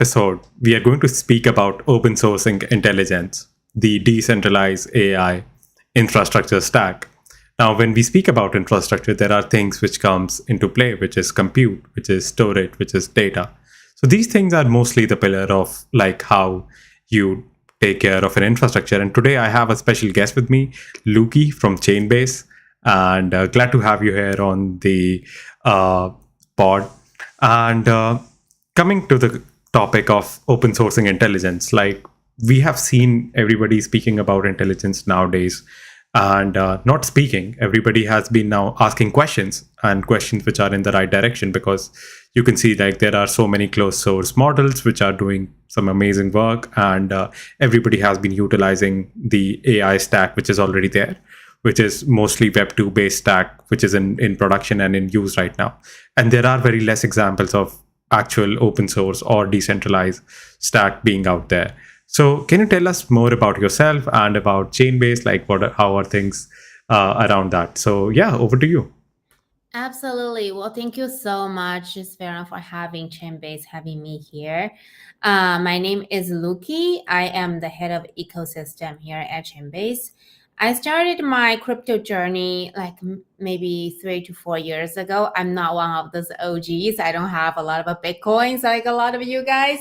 episode, we are going to speak about open sourcing intelligence, the decentralized AI infrastructure stack. Now, when we speak about infrastructure, there are things which comes into play, which is compute, which is storage, which is data. So these things are mostly the pillar of like how you take care of an infrastructure. And today I have a special guest with me, Luki from Chainbase, and glad to have you here on the uh, pod. And coming to the topic of open sourcing intelligence, like we have seen everybody speaking about intelligence nowadays, and not speaking, everybody has been now asking questions and questions which are in the right direction, because you can see like there are so many closed source models which are doing some amazing work, and everybody has been utilizing the AI stack which is already there, which is mostly web 2 based stack, which is in production and in use right now. And there are very less examples of actual open source or decentralized stack being out there. So can you tell us more about yourself and about Chainbase? Like how are things around that? So yeah, over to you. Absolutely. Well, thank you so much, Sphero, for having me here. My name is Luki. I am the head of ecosystem here at Chainbase. I started my crypto journey like maybe 3 to 4 years ago. I'm not one of those OGs. I don't have a lot of Bitcoins like a lot of you guys.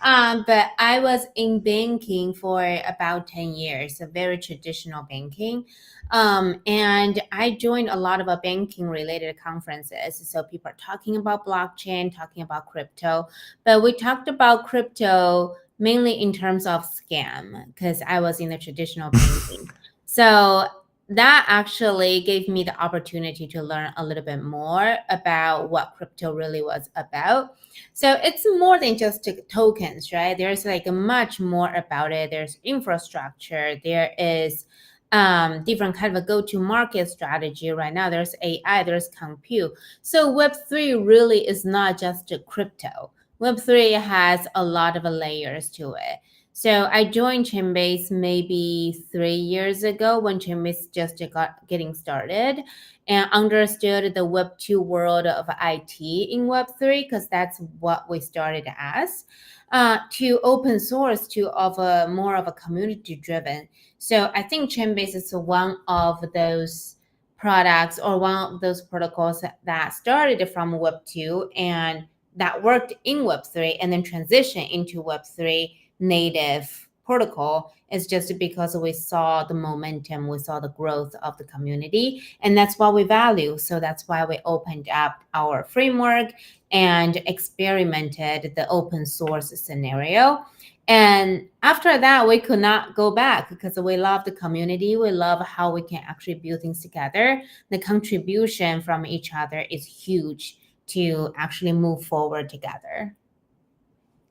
But I was in banking for about 10 years, a very traditional banking. And I joined a lot of banking related conferences. So people are talking about blockchain, talking about crypto, but we talked about crypto mainly in terms of scam because I was in the traditional banking. So that actually gave me the opportunity to learn a little bit more about what crypto really was about. So it's more than just tokens, right? There's like much more about it. There's infrastructure. There is different kind of a go-to-market strategy. Right now, there's AI, there's compute. So Web3 really is not just a crypto. Web3 has a lot of layers to it. So I joined Chainbase maybe 3 years ago when Chainbase just got getting started and understood the Web2 world of IT in Web3 because that's what we started as. To open source to of a more of a community driven. So I think Chainbase is one of those products or one of those protocols that started from Web2 and that worked in Web3 and then transitioned into Web3 native protocol is just because we saw the momentum, we saw the growth of the community, and that's what we value. So that's why we opened up our framework and experimented the open source scenario. And after that, we could not go back because we love the community. We love how we can actually build things together. The contribution from each other is huge to actually move forward together.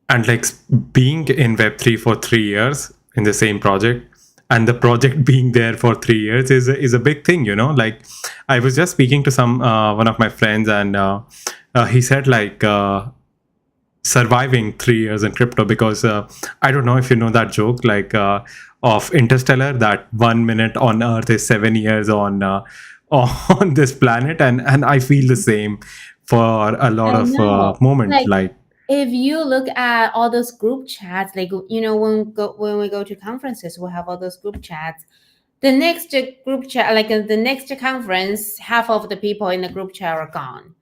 And like being in Web3 for 3 years in the same project, and the project being there for 3 years is a big thing, you know. Like I was just speaking to some one of my friends, and he said like surviving 3 years in crypto, because I don't know if you know that joke, like of Interstellar, that 1 minute on Earth is 7 years on on this planet, and I feel the same for a lot I of know. moment. Like Like if you look at all those group chats, like when we go to conferences, we have all those group chats. The next group chat, like the next conference, half of the people in the group chat are gone,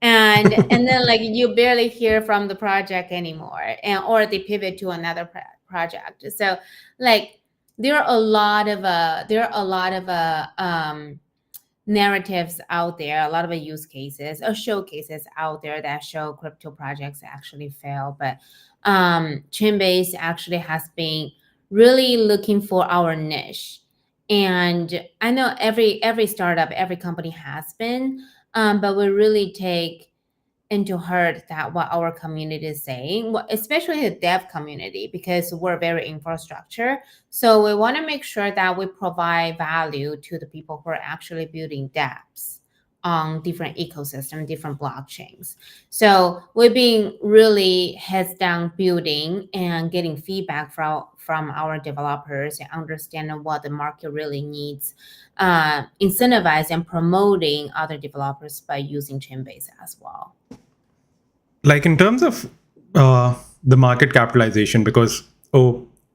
and then like you barely hear from the project anymore, and or they pivot to another project. So like there are a lot of narratives out there, a lot of use cases or showcases out there that show crypto projects actually fail. But Chainbase actually has been really looking for our niche. And I know every startup, every company has been, but we really take into heart that what our community is saying, especially the dev community, because we're very infrastructure. So we want to make sure that we provide value to the people who are actually building dApps on different ecosystem, different blockchains. So we've been really heads down building and getting feedback from our developers and understanding what the market really needs, incentivize and promoting other developers by using Chainbase as well. in terms of The market capitalization, because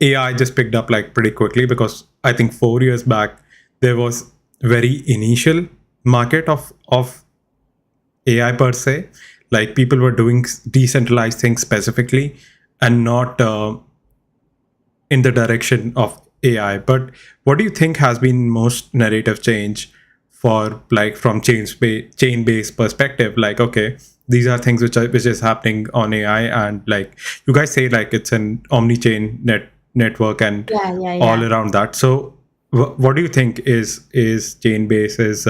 AI just picked up like pretty quickly, because I think 4 years back there was very initial market of AI per se. Like people were doing decentralized things specifically and not in the direction of AI. But what do you think has been most narrative change for like from chain based perspective? Like, okay, these are things which is happening on AI, and like you guys say, like it's an omni chain network and Yeah, yeah, all yeah. around that. So, what do you think is Chainbase's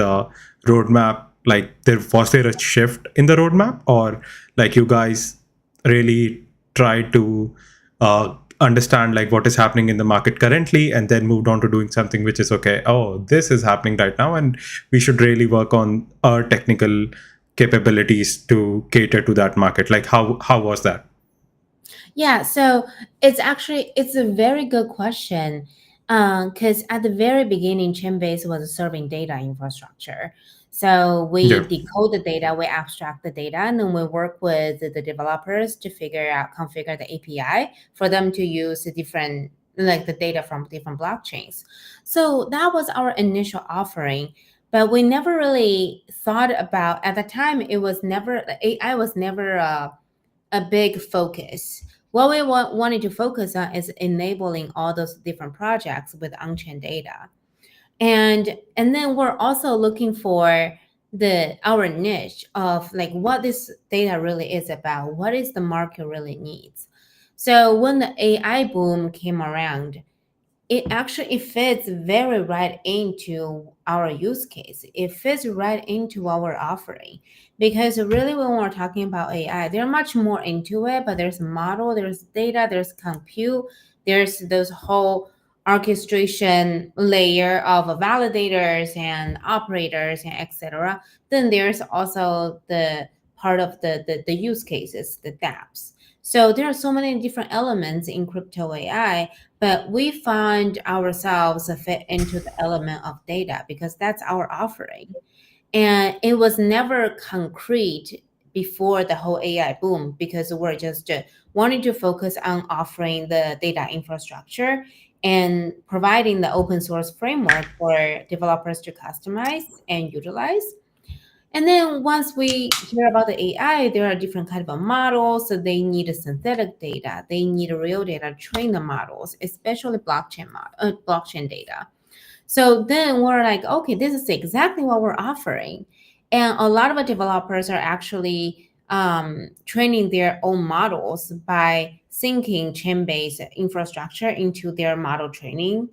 roadmap? Like, there a shift in the roadmap, or like you guys really try to understand like what is happening in the market currently and then moved on to doing something which is okay, oh, this is happening right now and we should really work on our technical capabilities to cater to that market? Like how was that? Yeah, so it's a very good question. Because at the very beginning, Chainbase was serving data infrastructure. So we Yeah. decode the data, we abstract the data, and then we work with the developers to configure the API for them to use the different like the data from different blockchains. So that was our initial offering. But we never really thought about at the time. It was never AI was never a big focus. What we wanted to focus on is enabling all those different projects with on-chain data. And then we're also looking for the our niche of like what this data really is about, what is the market really needs. So when the AI boom came around, it fits very right into our use case. It fits right into our offering, because really when we're talking about AI, there's much more into it. But there's model, there's data, there's compute, there's those whole orchestration layer of validators and operators and etc. Then there's also the part of the use cases, the dApps. So there are so many different elements in crypto AI, but we find ourselves fit into the element of data because that's our offering. And it was never concrete before the whole AI boom, because we're just wanting to focus on offering the data infrastructure and providing the open source framework for developers to customize and utilize. And then once we hear about the AI, there are different kind of models. So they need a synthetic data. They need a real data to train the models, especially blockchain data. So then we're like, okay, this is exactly what we're offering. And a lot of the developers are actually training their own models by syncing chain-based infrastructure into their model training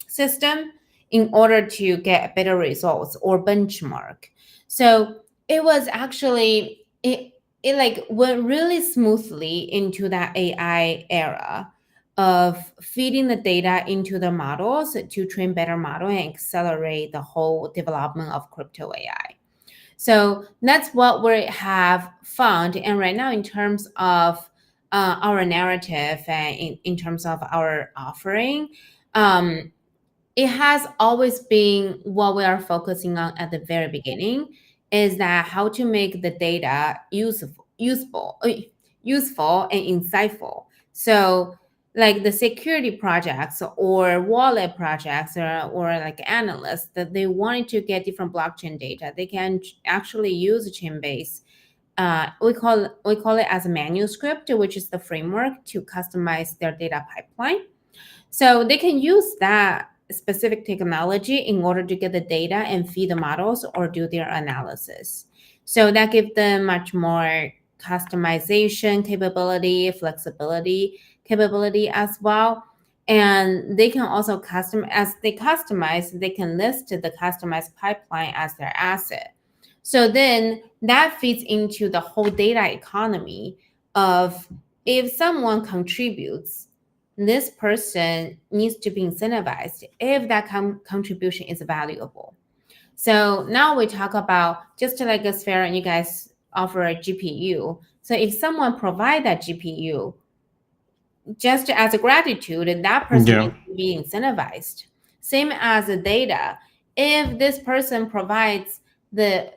system in order to get better results or benchmark. So it was actually it like went really smoothly into that AI era of feeding the data into the models to train better model and accelerate the whole development of crypto AI. So that's what we have found. And right now, in terms of our narrative and in terms of our offering, it has always been what we are focusing on at the very beginning, is that how to make the data useful and insightful. So like the security projects or wallet projects or like analysts that they wanted to get different blockchain data, they can actually use Chainbase. We call it as a manuscript, which is the framework to customize their data pipeline. So they can use that specific technology in order to get the data and feed the models or do their analysis. So that gives them much more customization capability, flexibility capability as well. And they can also as they customize, they can list the customized pipeline as their asset. So then that feeds into the whole data economy of, if someone contributes, this person needs to be incentivized if that contribution is valuable. So now we talk about, just like a Sphere and you guys offer a GPU. So if someone provide that GPU just as a gratitude, and that person Yeah. needs to be incentivized. Same as the data. If this person provides the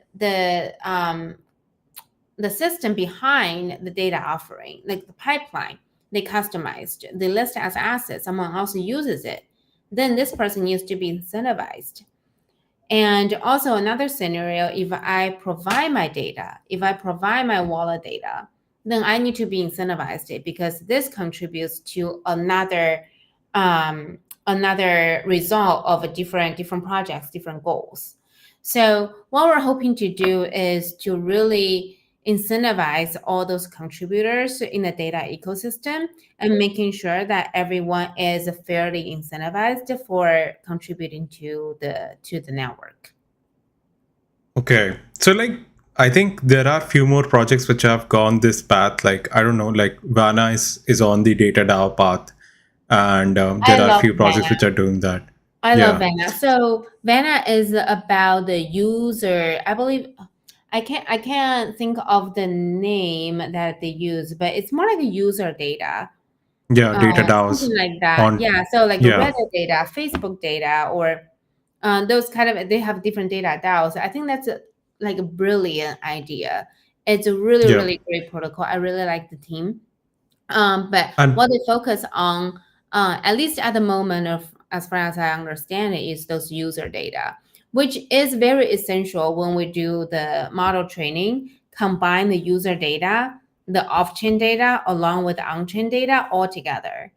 the system behind the data offering, like the pipeline, they customized, they list as assets, someone else uses it, then this person needs to be incentivized. And also another scenario, if I provide my data, if I provide my wallet data, then I need to be incentivized because this contributes to another result of a different projects, different goals. So what we're hoping to do is to really incentivize all those contributors in the data ecosystem and making sure that everyone is fairly incentivized for contributing to the network. Okay. So like I think there are few more projects which have gone this path. Like I don't know, like Vana is on the data DAO path, and I there are love few projects Vanna. which are doing that. I love Yeah. Vanna. So Vanna is about the user. I believe I can't think of the name that they use, but it's more like a user data. Yeah, data DAOs Something like that. on. Yeah. So like Yeah. Reddit data, Facebook data, or those kind of they have different data DAOs. I think that's like a brilliant idea. It's a really Yeah. really great protocol. I really like the team. But And what they focus on, at least at the moment of as far as I understand it, is those user data, which is very essential when we do the model training. Combine the user data, the off-chain data, along with the on-chain data all together.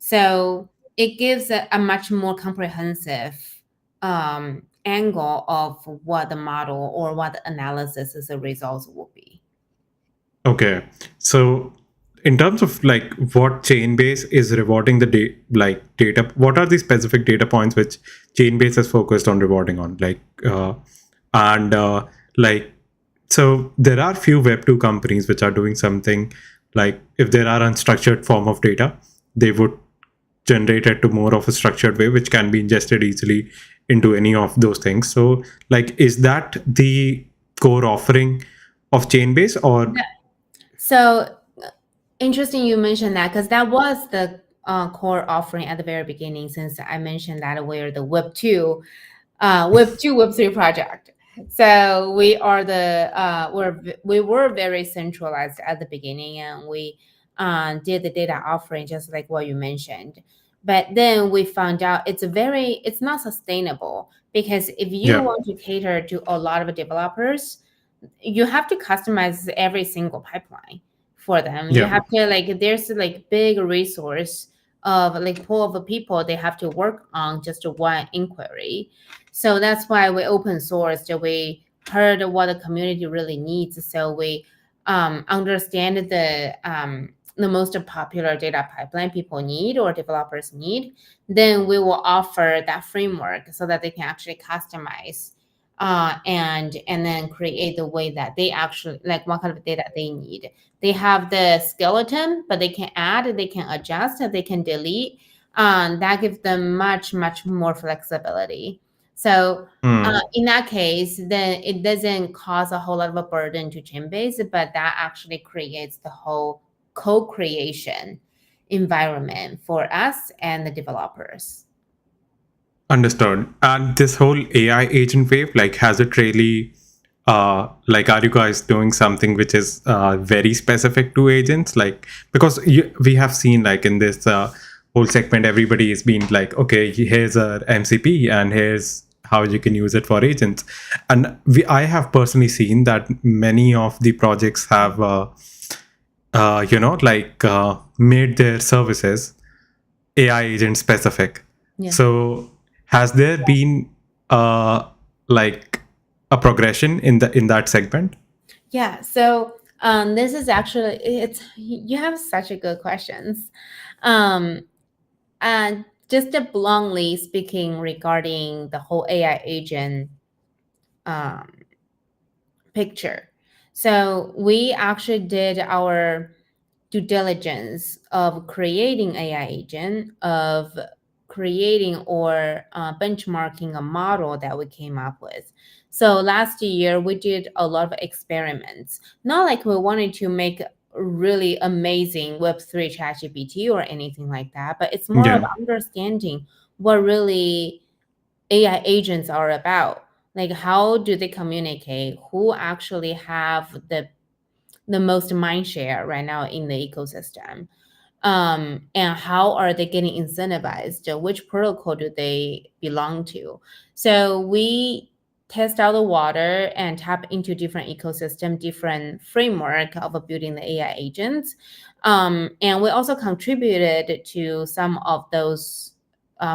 So it gives a much more comprehensive angle of what the model or what the analysis as a results will be. okay. So in terms of like what Chainbase is rewarding the like data, what are the specific data points which Chainbase is focused on rewarding on? Like and like so there are few Web2 companies which are doing something like if there are unstructured form of data, they would generate it to more of a structured way, which can be ingested easily into any of those things. So like is that the core offering of Chainbase or So interesting you mentioned that because that was the core offering at the very beginning. Since I mentioned that we're the Web 3 project. So we are we were very centralized at the beginning, and we did the data offering just like what you mentioned. But then we found out it's not sustainable because if you yeah. want to cater to a lot of developers, you have to customize every single pipeline for them. You Yeah. have to like there's like big resource of like pool of people they have to work on just one inquiry. So that's why we open sourced. We heard what the community really needs. So we understand the most popular data pipeline people need or developers need. Then we will offer that framework so that they can actually customize and then create the way that they actually like what kind of data they need. They have the skeleton, but they can add, they can adjust, they can delete. That gives them much more flexibility. So Hmm. in that case, then it doesn't cause a whole lot of a burden to Chainbase, but that actually creates the whole co-creation environment for us and the developers. Understood. And this whole AI agent wave, like, has it really, like, are you guys doing something which is very specific to agents? Like, because we have seen, like, in this whole segment, everybody is being like, okay, here's a MCP and here's how you can use it for agents. And I have personally seen that many of the projects have, made their services AI agent specific. Yeah. So has there been like a progression in that segment? Yeah, so this is actually it's you have such a good questions. Um, and just bluntly speaking, regarding the whole AI agent um, picture. So we actually did our due diligence of creating AI agent, of creating or benchmarking a model that we came up with. So last year we did a lot of experiments. Not like we wanted to make really amazing Web3 ChatGPT or anything like that, but it's more of Yeah. understanding what really AI agents are about. Like how do they communicate? Who actually have the most mind share right now in the ecosystem? And how are they getting incentivized? Which protocol do they belong to? So we test out the water and tap into different ecosystem, different framework of building the AI agents. And we also contributed to some of those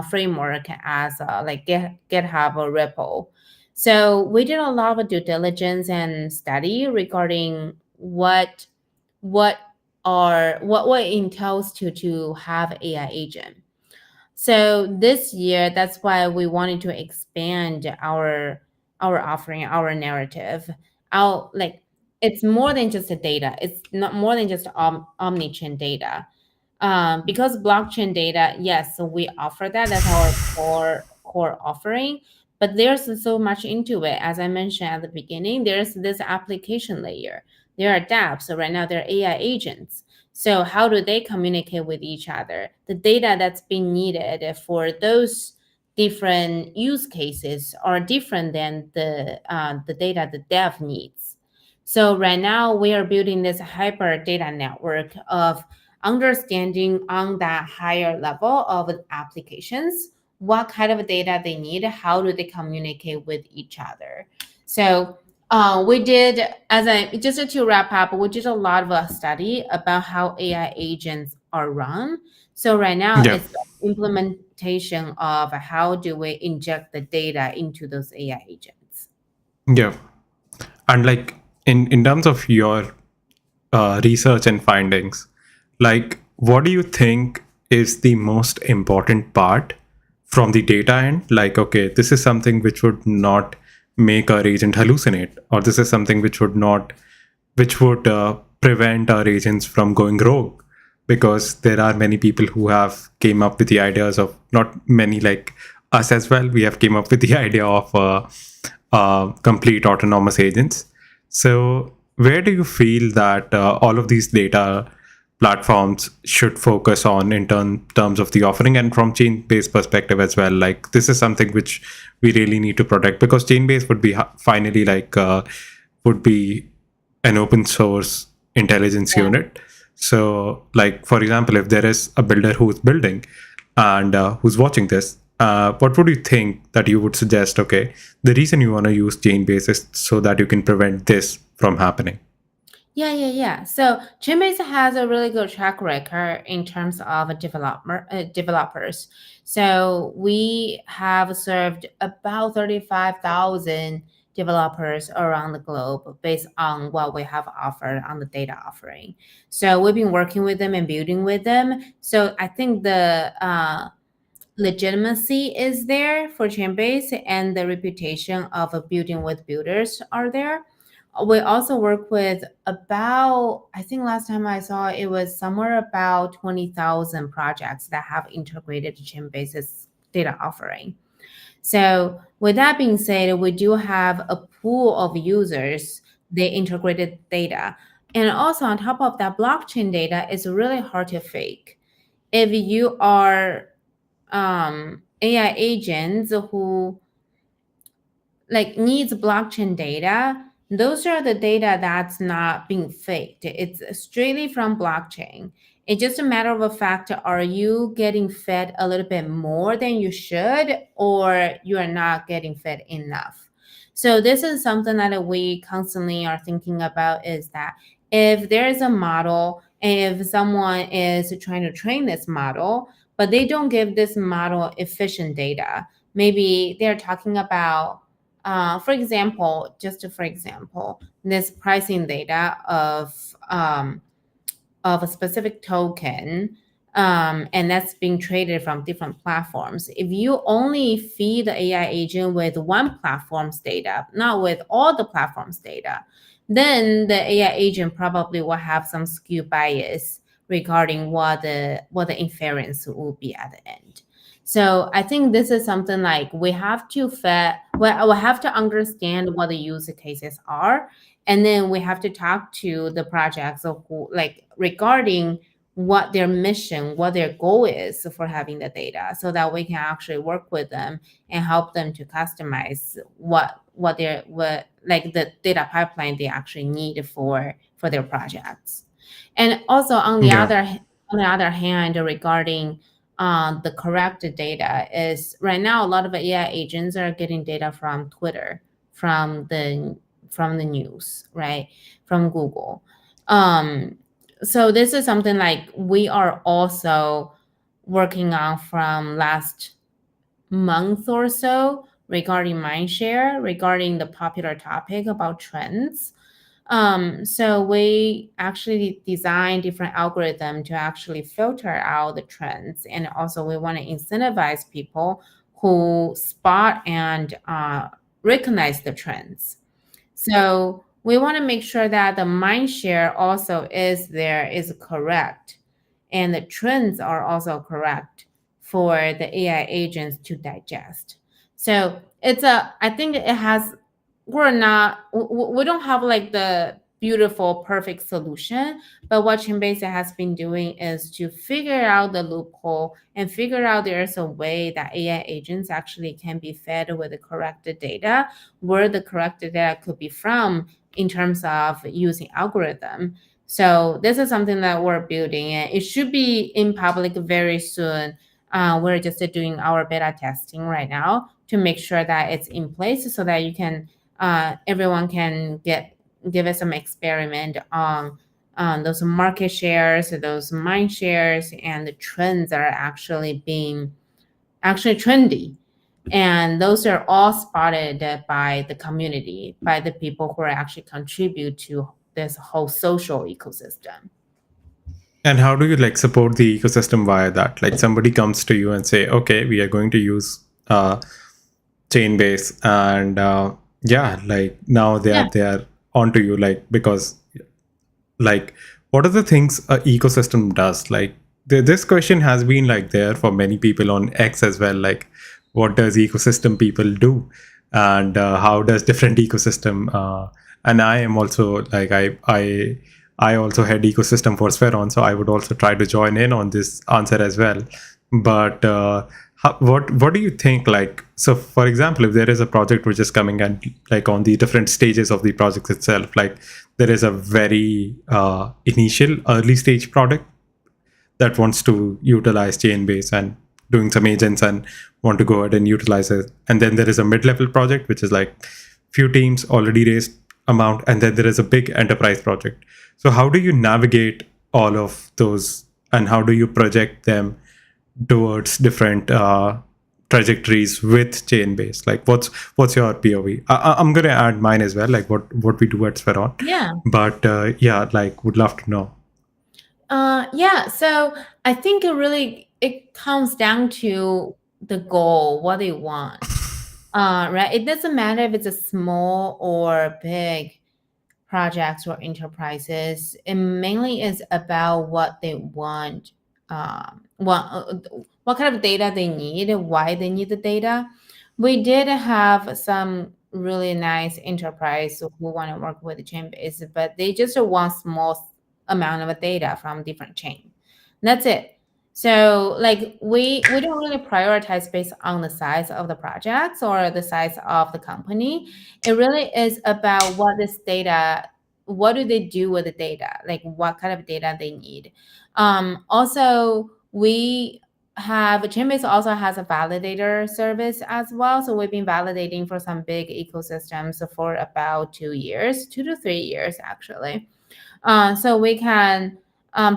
framework as like GitHub or repo. So we did a lot of due diligence and study regarding what what it entails to have AI agent. So this year, that's why we wanted to expand our offering, our narrative. Our like it's more than just the data. It's not more than just omni-chain data. Because blockchain data, yes, so we offer that. That's our core offering. But there's so much into it. As I mentioned at the beginning, there's this application layer. There are dApps. So right now there are AI agents. So how do they communicate with each other? The data that's being needed for those different use cases are different than the data the dev needs. So right now we are building this hyper data network of understanding on that higher level of applications what kind of data they need, how do they communicate with each other. So we did, as I just to wrap up, we did a lot of study about how AI agents are run. So right now Yeah. it's the implementation of how do we inject the data into those AI agents. Yeah. And like in terms of your research and findings, like what do you think is the most important part from the data end? Like, okay, this is something which would not make our agent hallucinate, or this is something which would not, which would prevent our agents from going rogue, because there are many people who have came up with the ideas of, not many like us as well, we have came up with the idea of complete autonomous agents. So where do you feel that all of these data platforms should focus on in terms of the offering, and from chain-based perspective as well? Like, this is something which we really need to protect, because chain-based would be finally like would be an open source intelligence Yeah. unit. So like, for example, if there is a builder who's building and who's watching this, what would you think that you would suggest? Okay, the reason you want to use Chainbase is so that you can prevent this from happening. Yeah. So Chainbase has a really good track record in terms of developers. So we have served about 35,000 developers around the globe based on what we have offered on the data offering. So we've been working with them and building with them. So I think the legitimacy is there for Chainbase, and the reputation of building with builders are there. We also work with about, I think last time I saw it was somewhere about 20,000 projects that have integrated Chainbase's data offering. So with that being said, we do have a pool of users, they integrated data. And also on top of that, blockchain data is really hard to fake. If you are AI agents who like needs blockchain data, those are the data that's not being faked. It's strictly from blockchain. It's just a matter of a fact, are you getting fed a little bit more than you should, or you are not getting fed enough? So this is something that we constantly are thinking about, is that if there is a model, and if someone is trying to train this model, but they don't give this model efficient data, maybe they're talking about for example, this pricing data of a specific token, and that's being traded from different platforms. If you only feed the AI agent with one platform's data, not with all the platforms' data, then the AI agent probably will have some skew bias regarding what the inference will be at the end. So I think this is something like we have to we have to understand what the use cases are, and then we have to talk to the projects of who, like regarding what their mission, what their goal is for having the data, so that we can actually work with them and help them to customize what like the data pipeline they actually need for their projects. And also on the Yeah. other hand, regarding the correct data, is right now a lot of AI agents are getting data from Twitter, from the news, right, from Google. So this is something like we are also working on from last month or so regarding mindshare, regarding the popular topic about trends. So we actually design different algorithm to actually filter out the trends, and also we want to incentivize people who spot and recognize the trends. So we want to make sure that the mind share also is correct, and the trends are also correct for the AI agents to digest. So I think it has, we don't have like the beautiful, perfect solution, but what Chainbase has been doing is to figure out the loophole and figure out there's a way that AI agents actually can be fed with the correct data, where the correct data could be from in terms of using algorithm. So this is something that we're building, and it should be in public very soon. We're just doing our beta testing right now to make sure that it's in place so that you can everyone can give us some experiment on those market shares, those mind shares, and the trends that are actually being actually trendy. And those are all spotted by the community, by the people who are actually contribute to this whole social ecosystem. And how do you like support the ecosystem via that? Like somebody comes to you and say, okay, we are going to use Chainbase, and yeah, like now Yeah. they are onto you, like because like what are the things a ecosystem does? Like this question has been like there for many people on X as well. Like what does ecosystem people do, and how does different ecosystem? And I am also like I also head ecosystem for Spheron, so I would also try to join in on this answer as well. But what do you think? Like, so for example, if there is a project which is coming and like on the different stages of the project itself, like there is a very initial early stage product that wants to utilize Chainbase and doing some agents and want to go ahead and utilize it, and then there is a mid-level project which is like few teams already raised amount, and then there is a big enterprise project. So how do you navigate all of those, and how do you project them towards different trajectories with Chainbase? Like what's your POV? I'm gonna add mine as well, like what we do at Spheron. Yeah. But yeah, like would love to know. Yeah, so I think it comes down to the goal, what they want. Right? It doesn't matter if it's a small or big projects or enterprises. It mainly is about what they want, what kind of data they need, why they need the data. We did have some really nice enterprise who want to work with Chainbase, but they just want small amount of data from different chain. That's it. So like we don't really prioritize based on the size of the projects or the size of the company. It really is about what do they do with the data, like what kind of data they need. Also, we have Chainbase also has a validator service as well. So we've been validating for some big ecosystems for about 2 years, 2 to 3 years actually. So we can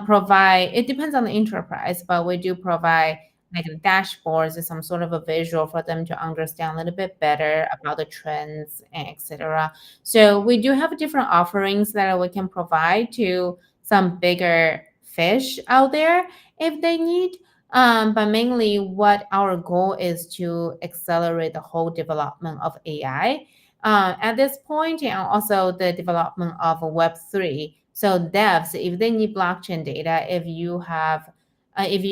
provide, it depends on the enterprise, but we do provide like dashboards, some sort of a visual for them to understand a little bit better about the trends and etc. So we do have different offerings that we can provide to some bigger fish out there if they need. But mainly what our goal is to accelerate the whole development of AI at this point, and also the development of Web3. So devs, if they need blockchain data, if you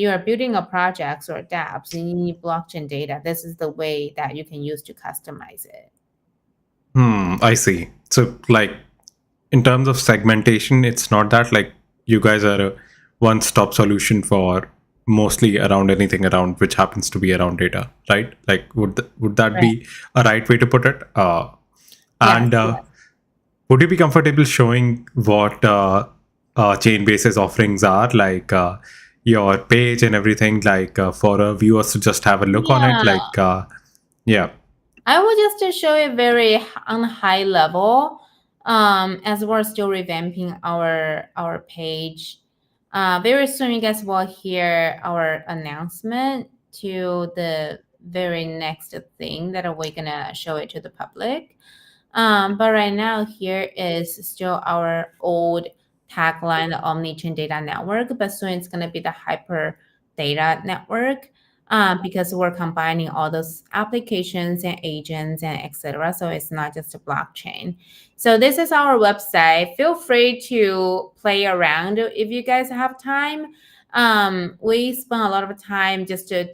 are building a project or dApps and you need blockchain data, this is the way that you can use to customize it. I see. So like in terms of segmentation, it's not that like you guys are a one-stop solution for mostly around anything around which happens to be around data, right? Like would that Right. be a right way to put it? Yes, And yes. Would you be comfortable showing what Chainbase's offerings are, like your page and everything, like for viewers to just have a look on it? Yeah, Like, yeah. I will just to show it very on a high level, as we're still revamping our page. Very soon, you guys will hear our announcement to the very next thing that we're gonna show it to the public. But right now, here is still our old tagline, the Omnichain Data Network, but soon it's going to be the Hyper Data Network, because we're combining all those applications and agents and etc. So it's not just a blockchain. So this is our website. Feel free to play around if you guys have time. We spend a lot of time just to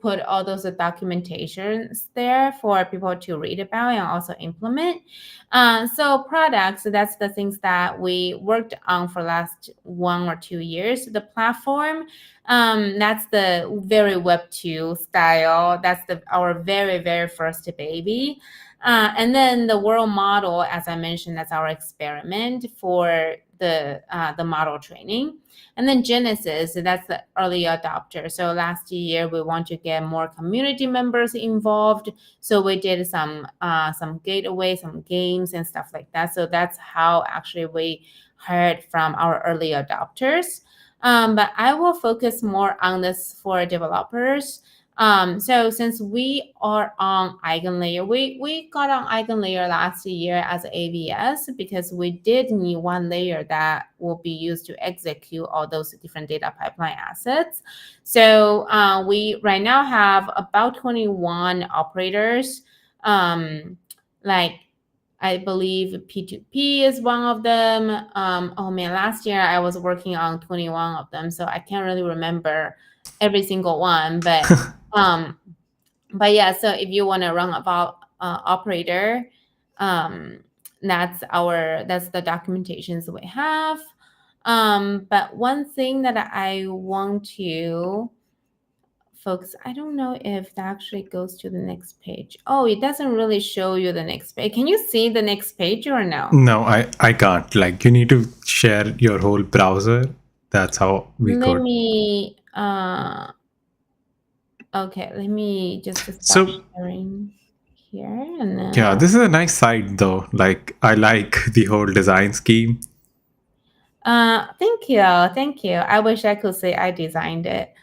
put all those documentations there for people to read about and also implement. So products, that's the things that we worked on for last 1 or 2 years. The platform, that's the very Web2 style. That's our very, very first baby. And then the world model, as I mentioned, that's our experiment for the model training. And then Genesis, that's the early adopter. So last year we want to get more community members involved. So we did some gateway, some games and stuff like that. So that's how actually we heard from our early adopters. But I will focus more on this for developers. So since we are on EigenLayer, we got on EigenLayer last year as AVS because we did need one layer that will be used to execute all those different data pipeline assets. So we right now have about 21 operators. Like I believe P2P is one of them. Oh man, last year I was working on 21 of them, so I can't really remember every single one. Um, but yeah, so if you want to run about operator, that's the documentations we have. But one thing that I want to focus, I don't know if that actually goes to the next page. Oh, it doesn't really show you the next page. Can you see the next page or no? No, I can't. Like, you need to share your whole browser. That's how we Let could. me okay, let me just stop So, sharing here and then yeah, this is a nice site though. Like, I like the whole design scheme. thank you. Thank you. I wish I could say I designed it.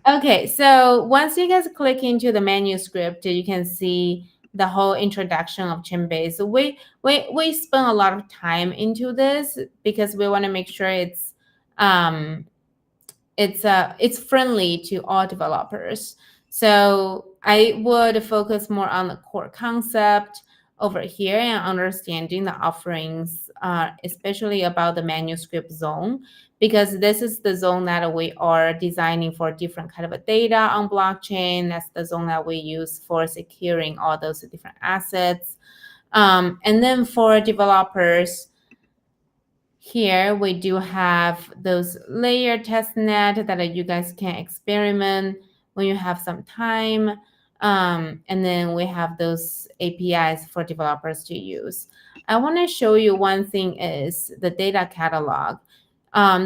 Okay, so once you guys click into the manuscript, you can see the whole introduction of Chainbase. We spent a lot of time into this because we want to make sure um it's friendly to all developers. So I would focus more on the core concept over here and understanding the offerings, especially about the manuscript zone, because this is the zone that we are designing for different kind of data on blockchain. That's the zone that we use for securing all those different assets. And then for developers, here we do have those layer testnet that you guys can experiment when you have some time. And then we have those APIs for developers to use. I want to show you one thing is the data catalog.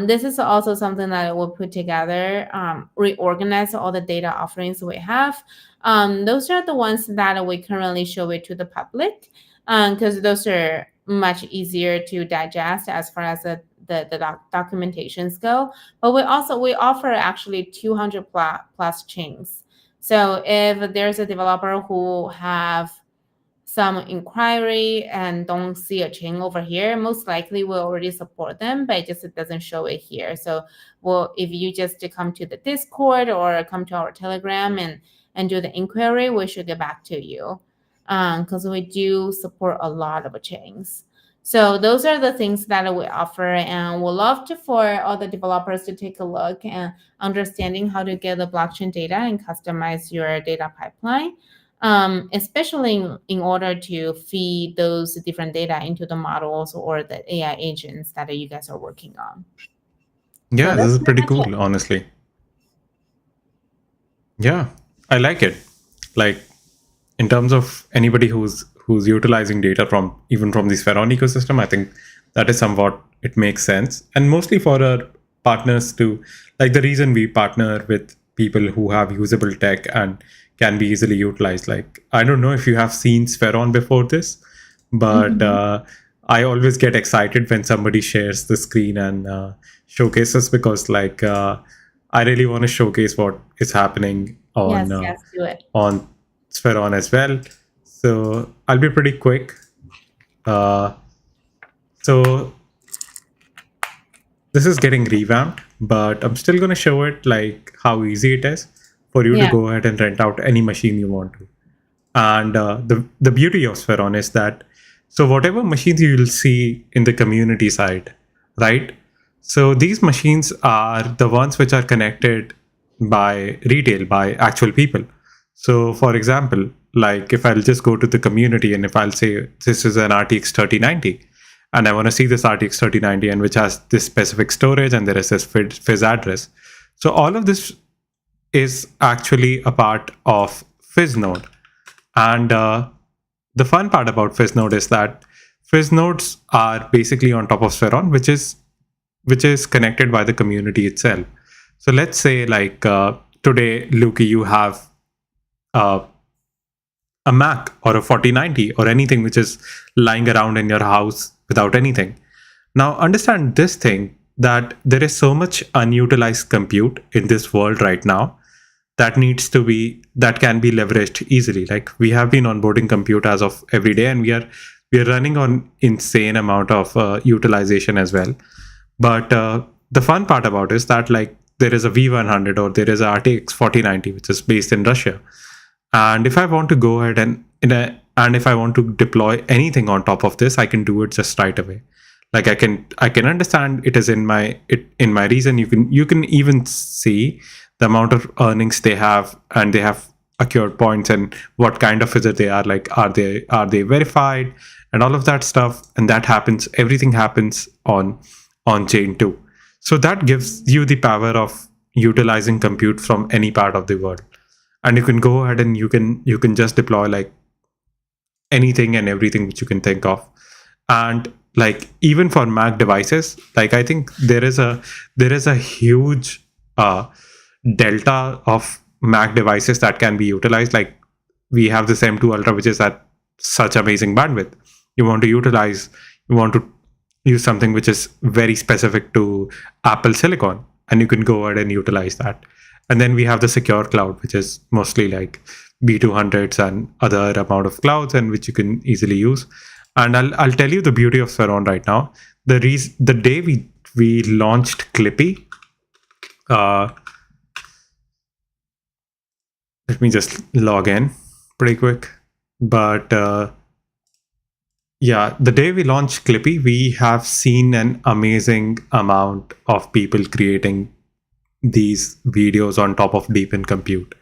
This is also something that we'll put together, reorganize all the data offerings we have. Those are the ones that we currently show it to the public, because those are much easier to digest as far as the documentations go. But we offer actually 200 plus chains. So if there's a developer who have some inquiry and don't see a chain over here, most likely we'll already support them, but it just doesn't show it here. So if you just come to the Discord or come to our Telegram and do the inquiry, we should get back to you, because we do support a lot of chains. So those are the things that we offer, and we'd love for all the developers to take a look and understanding how to get the blockchain data and customize your data pipeline, especially in order to feed those different data into the models or the AI agents that you guys are working on. So Yeah, this that's is pretty pretty much it. cool, honestly. Yeah, I like it. Like, in terms of anybody who's who's utilizing data from even from the Spheron ecosystem, I think that is somewhat it makes sense. And mostly for our partners to, like, the reason we partner with people who have usable tech and can be easily utilized. Like, I don't know if you have seen Spheron before this, but I always get excited when somebody shares the screen and showcases, because I really want to showcase what is happening Yes, yes, do it. on Spheron as well. So I'll be pretty quick. Uh, so this is getting revamped, but I'm still going to show it like how easy it is for you to Yeah. go ahead and rent out any machine you want to. And the beauty of Spheron is that, so whatever machines you will see in the community side, right? So these machines are the ones which are connected by retail, by actual people. So for example, like if I'll just go to the community and if I'll say this is an RTX 3090 and I want to see this RTX 3090 and which has this specific storage and there is this fizz address. So all of this is actually a part of fizz node. And the fun part about fizz node is that fizz nodes are basically on top of Spheron, which is connected by the community itself. So let's say like today, Luki, you have uh, a Mac or a 4090 or anything which is lying around in your house without anything. Now understand this thing, that there is so much unutilized compute in this world right now that can be leveraged easily. Like we have been onboarding compute as of every day, and we are running on insane amount of utilization as well. But the fun part about it is that like there is a V100 or there is a RTX 4090 which is based in Russia, and if I want to go ahead and if I want to deploy anything on top of this, I can do it just right away. Like I can understand it is in my region. You can even see the amount of earnings they have, and they have accrued points and what kind of visit they are. Like are they verified and all of that stuff. And that happens, everything happens on chain 2. So that gives you the power of utilizing compute from any part of the world, and you can go ahead and you can just deploy like anything and everything which you can think of. And like even for Mac devices, like I think there is a huge delta of Mac devices that can be utilized. Like we have this M2 Ultra, which is at such amazing bandwidth. You want to use something which is very specific to Apple Silicon, and you can go ahead and utilize that. And then we have the secure cloud, which is mostly like B200s and other amount of clouds, and which you can easily use. And I'll tell you the beauty of Spheron right now. The day we launched Clippy, let me just log in pretty quick. But yeah, the day we launched Clippy, we have seen an amazing amount of people creating these videos on top of deepened compute.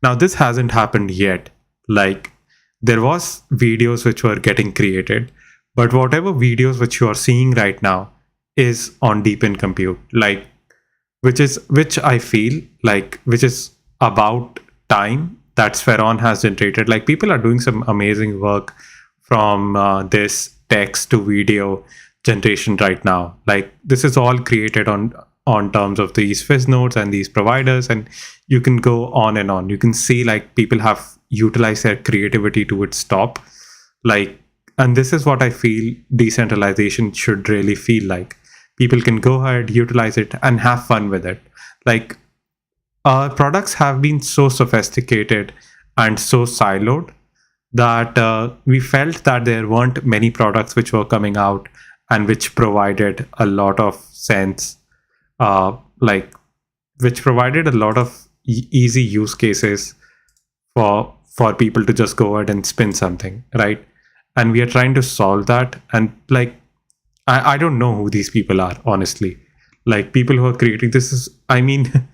Now this hasn't happened yet. Like there was videos which were getting created, but whatever videos which you are seeing right now is on deepened compute, like which I feel like which is about time that Spheron has generated. Like people are doing some amazing work from this text to video generation right now. Like this is all created on terms of these fizz nodes and these providers, and you can go on and on. You can see like people have utilized their creativity to its top. Like, and this is what I feel decentralization should really feel like. People can go ahead, utilize it, and have fun with it. Like our products have been so sophisticated and so siloed that we felt that there weren't many products which were coming out and which provided a lot of sense, like which provided a lot of easy use cases for people to just go ahead and spin something, right? And we are trying to solve that. And like I don't know who these people are, honestly. Like people who are creating this is, I mean,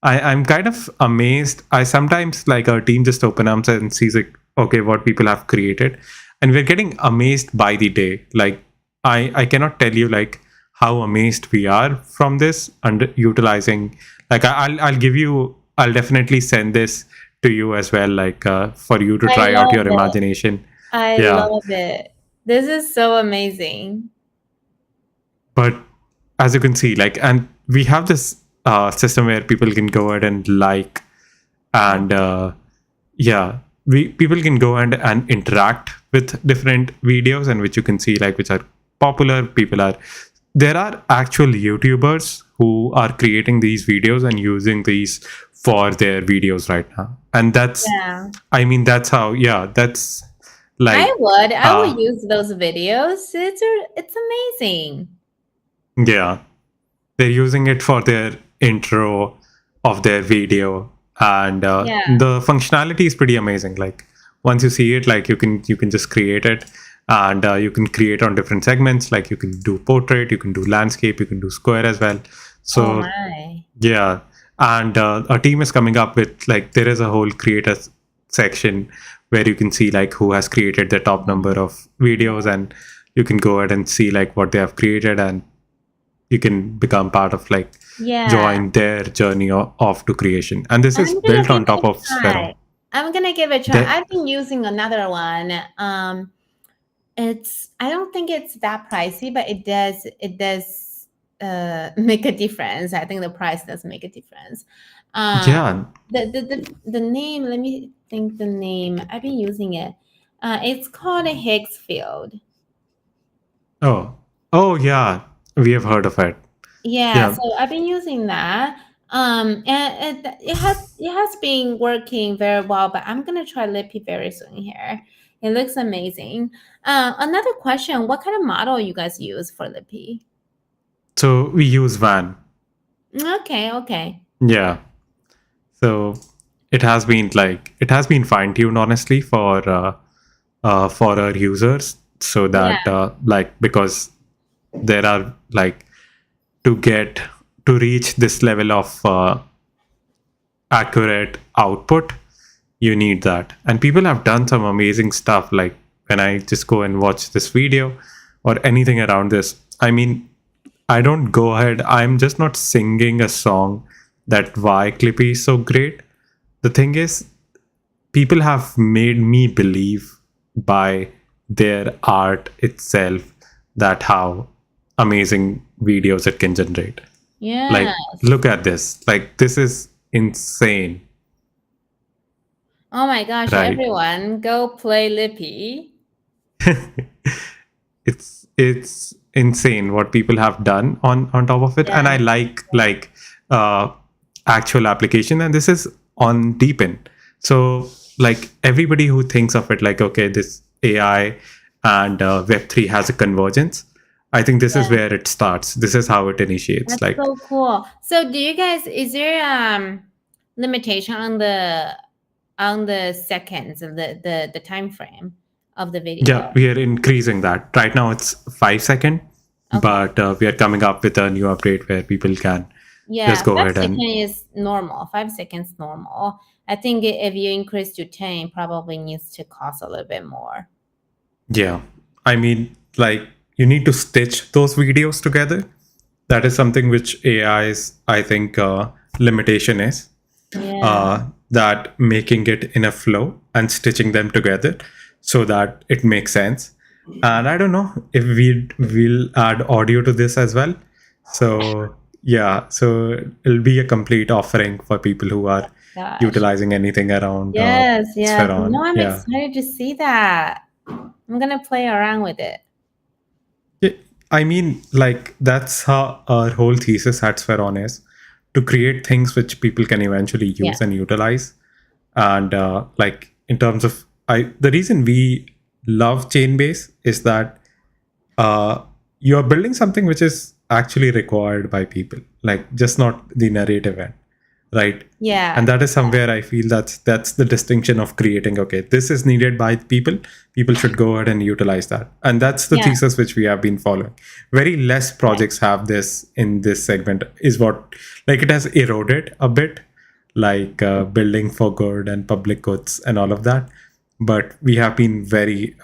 I'm kind of amazed. I sometimes like our team just open up and sees like, okay, what people have created, and we're getting amazed by the day. Like I cannot tell you like how amazed we are from this and utilizing. Like I'll definitely send this to you as well, like for you to I try out love your it. imagination. I Yeah, love it. This is so amazing. but as you can see, like, and we have this system where people can go ahead and like, and yeah, we people can go and interact with different videos, and which you can see like which are popular. People are there are actual YouTubers who are creating these videos and using these for their videos right now, and that's, Yeah. I mean, that's how, yeah, that's like, I would uh use those videos. It's amazing. yeah, they're using it for their intro of their video, and Yeah. the functionality is pretty amazing. Like, once you see it, like, you can just create it, and you can create on different segments. Like, you can do portrait, you can do landscape, you can do square as well. Oh So my. yeah, and our team is coming up with, like, there is a whole creator section where you can see like who has created the top number of videos, and you can go ahead and see like what they have created, and you can become part of, like, Yeah. join their journey off to creation. And this is I'm gonna built give on it top a of Sphero. try. I'm gonna give it a try. They, I've been using another one. It's I don't think it's that pricey, but it does make a difference. I think the price does make a difference. yeah. The name, let me think the name. I've been using it. It's called a Higgs field. Oh, oh yeah, we have heard of it. Yeah, Yeah. so I've been using that. And it has been working very well, but I'm gonna try Lippy very soon here. It looks amazing. Another question, what kind of model you guys use for Lippy? So we use Van. Okay, okay. Yeah. So it has been fine tuned, honestly, for our users, so Yeah, that like, because there are like, to get to reach this level of accurate output, you need that. And people have done some amazing stuff. Like, when I just go and watch this video or anything around this, I mean, I don't go ahead, I'm just not singing a song that why Clippy is so great. The thing is, people have made me believe by their art itself that how amazing videos it can generate. yeah. Like, look at this. Like, this is insane, Oh my gosh, right? everyone, go play Lippy. It's insane what people have done on top of it. And Yeah, I like uh actual application, and this is on deepin. So, like, everybody who thinks of it like, okay, this AI and web3 has a convergence, I think this is yeah. where it starts. This is how it initiates. That's Like, so cool. So do you guys, is there limitation on the seconds of the time frame of the video? yeah, we are increasing that. Right now it's 5 second, Okay. but we are coming up with a new update where people can just Yeah, go five ahead seconds and, is normal. 5 seconds normal. I think if you increase to 10, probably needs to cost a little bit more. yeah, I mean, like, you need to stitch those videos together. That is something which AI's, I think, limitation is, Yeah. that making it in a flow and stitching them together so that it makes sense. And I don't know if we'll add audio to this as well. So yeah, so it'll be a complete offering for people who are Gosh. utilizing anything around Yes, yes. Spheron. No, I'm Yeah. excited to see that. I'm gonna play around with it. Yeah, I mean, like, that's how our whole thesis at Spheron is, to create things which people can eventually Yeah. use and utilize. And like, in terms of, the reason we love Chainbase is that uh, you're building something which is actually required by people, like, just not the narrative end, right? Yeah. And that is somewhere I feel that's the distinction of creating, okay, this is needed by people should go ahead and utilize that. And that's the Yeah. thesis which we have been following. Very less projects have this in this segment, is what, like, it has eroded a bit, like building for good and public goods and all of that. But we have been very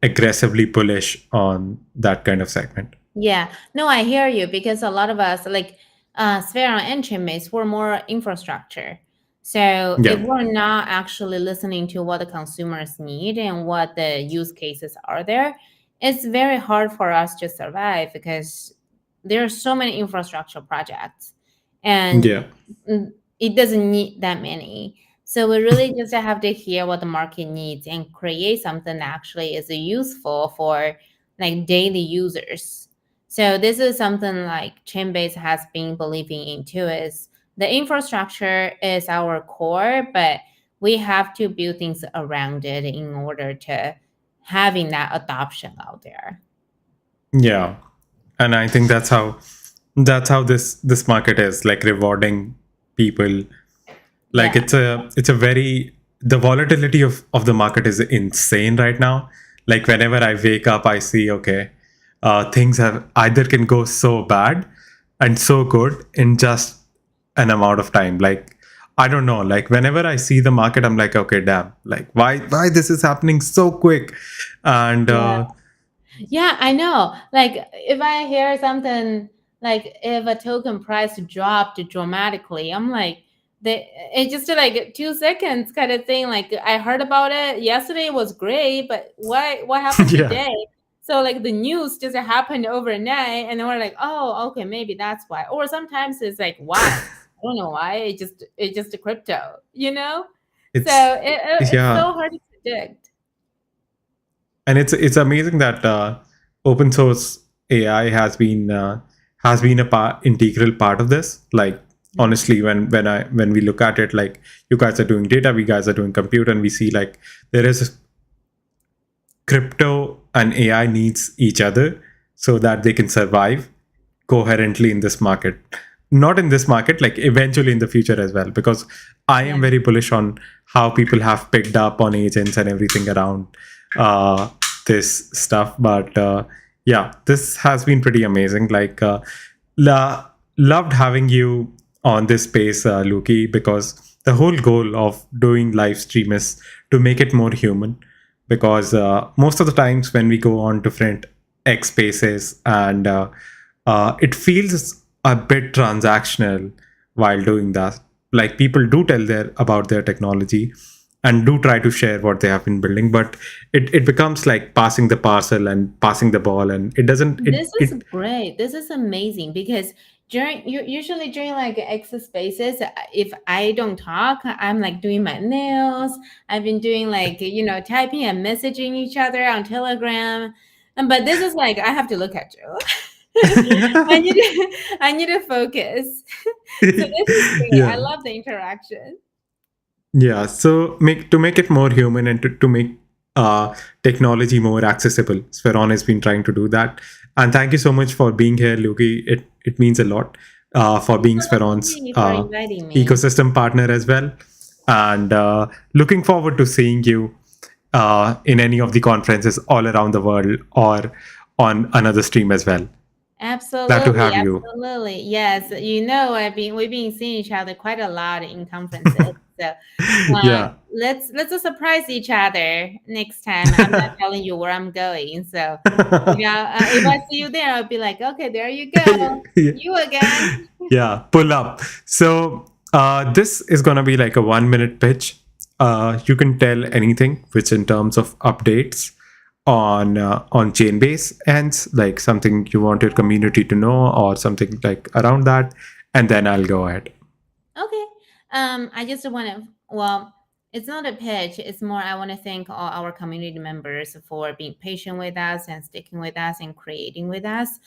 aggressively bullish on that kind of segment. Yeah. No, I hear you, because a lot of us, like Sphero and Chainbase, were more infrastructure. So if Yeah. we're not actually listening to what the consumers need and what the use cases are there, it's very hard for us to survive because there are so many infrastructure projects and Yeah. it doesn't need that many. So we really just have to hear what the market needs and create something that actually is useful for like daily users. So this is something like Chainbase has been believing into is the infrastructure is our core, but we have to build things around it in order to having that adoption out there. Yeah. And I think that's how this market is, like, rewarding people. Like, Yeah. it's a very, the volatility of the market is insane right now. Like, whenever I wake up, I see, okay, things have either can go so bad and so good in just an amount of time. Like, I don't know, like, whenever I see the market, I'm like, okay, damn, like, why this is happening so quick. And Yeah. Yeah, I know. Like if I hear something like if a token price dropped dramatically, I'm like it's just like 2 seconds kind of thing. Like I heard about it yesterday was great, but what happened yeah, today? So like the news just happened overnight and then we're like, oh, okay, maybe that's why. Or sometimes it's like why? I don't know why. It's just a crypto, you know? So it's it's yeah. so hard to predict. And it's amazing that open source AI has been a integral part of this. Like, honestly, when we look at it, like, you guys are doing data, we guys are doing compute, and we see, like, there is crypto and AI needs each other so that they can survive coherently in this market. Not in this market, like, eventually in the future as well, because I Yeah. am very bullish on how people have picked up on agents and everything around uh, this stuff. But yeah, this has been pretty amazing. Like, loved having you on this space, Luki, because the whole goal of doing live stream is to make it more human. Because most of the times when we go on different X spaces, and it feels a bit transactional while doing that. Like, people do tell about their technology and do try to share what they have been building, but it becomes like passing the parcel and passing the ball, and it doesn't This is it great. This is amazing because usually during like exit spaces, if I don't talk, I'm like doing my nails. I've been doing like typing and messaging each other on Telegram, but this is like I have to look at you. I need to focus. So this is great. I yeah. love the interaction. Yeah, so make it more human, and to make technology more accessible. Spheron has been trying to do that. And thank you so much for being here, Luki. It means a lot for being Spheron's Absolutely for inviting me. ecosystem partner as well. And looking forward to seeing you in any of the conferences all around the world, or on another stream as well. Glad to Absolutely, have you. absolutely. Yes, we've been seeing each other quite a lot in conferences. So yeah. let's just surprise each other next time. I'm not telling you where I'm going. So if I see you there, I'll be like, okay, there you go, you again. yeah, pull up. So this is gonna be like a 1 minute pitch. You can tell anything which in terms of updates on Chainbase ends, like something you want your community to know or something like around that, and then I'll go ahead. Okay. I just want to, well, it's not a pitch. It's more, I want to thank all our community members for being patient with us and sticking with us and creating with us.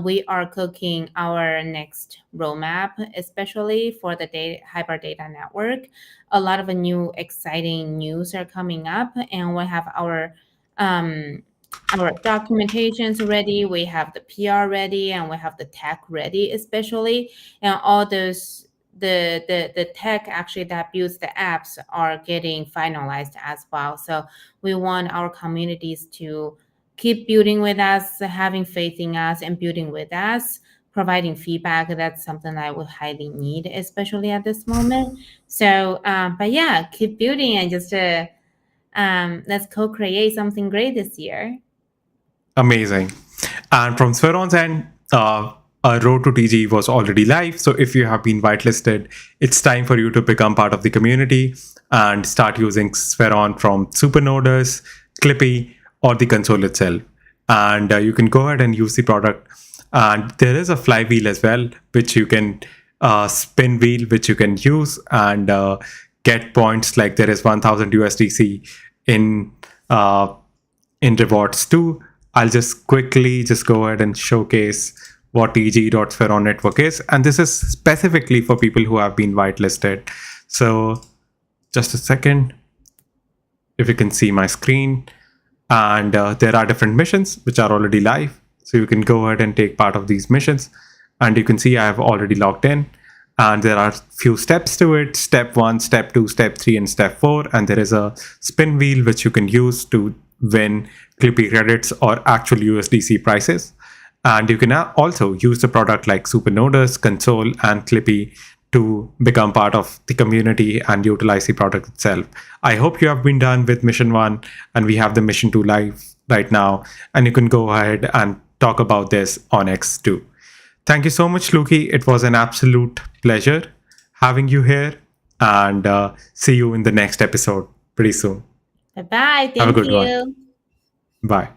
We are cooking our next roadmap, especially for the hyper data network. A lot of new exciting news are coming up, and we have um, our documentations ready. We have the PR ready, and we have the tech ready, especially, and all those the tech actually that builds the apps are getting finalized as well. So we want our communities to keep building with us, having faith in us, and building with us, providing feedback. That's something that we highly need, especially at this moment. So but yeah, keep building and just let's co-create something great this year. Amazing. And from Spheron's end, Road to TG was already live. So if you have been whitelisted, it's time for you to become part of the community and start using Spheron from Supernoders, Clippy, or the console itself. And you can go ahead and use the product. And there is a flywheel as well, which you can spin wheel, which you can use and get points. Like there is 1000 USDC in in rewards too. I'll just quickly just go ahead and showcase what tg.spheron network is. And this is specifically for people who have been whitelisted. So just a second, if you can see my screen, and there are different missions which are already live. So you can go ahead and take part of these missions, and you can see I have already logged in, and there are few steps to it: step 1, step 2, step 3, and step 4. And there is a spin wheel which you can use to win Clippy credits or actual USDC prices. And you can also use the product like Supernoders, Console, and Clippy to become part of the community and utilize the product itself. I hope you have been done with mission 1, and we have the mission 2 live right now, and you can go ahead and talk about this on X too. Thank you so much, Luki. It was an absolute pleasure having you here, and see you in the next episode pretty soon. Bye-bye. Have a Thank good one. you. Bye.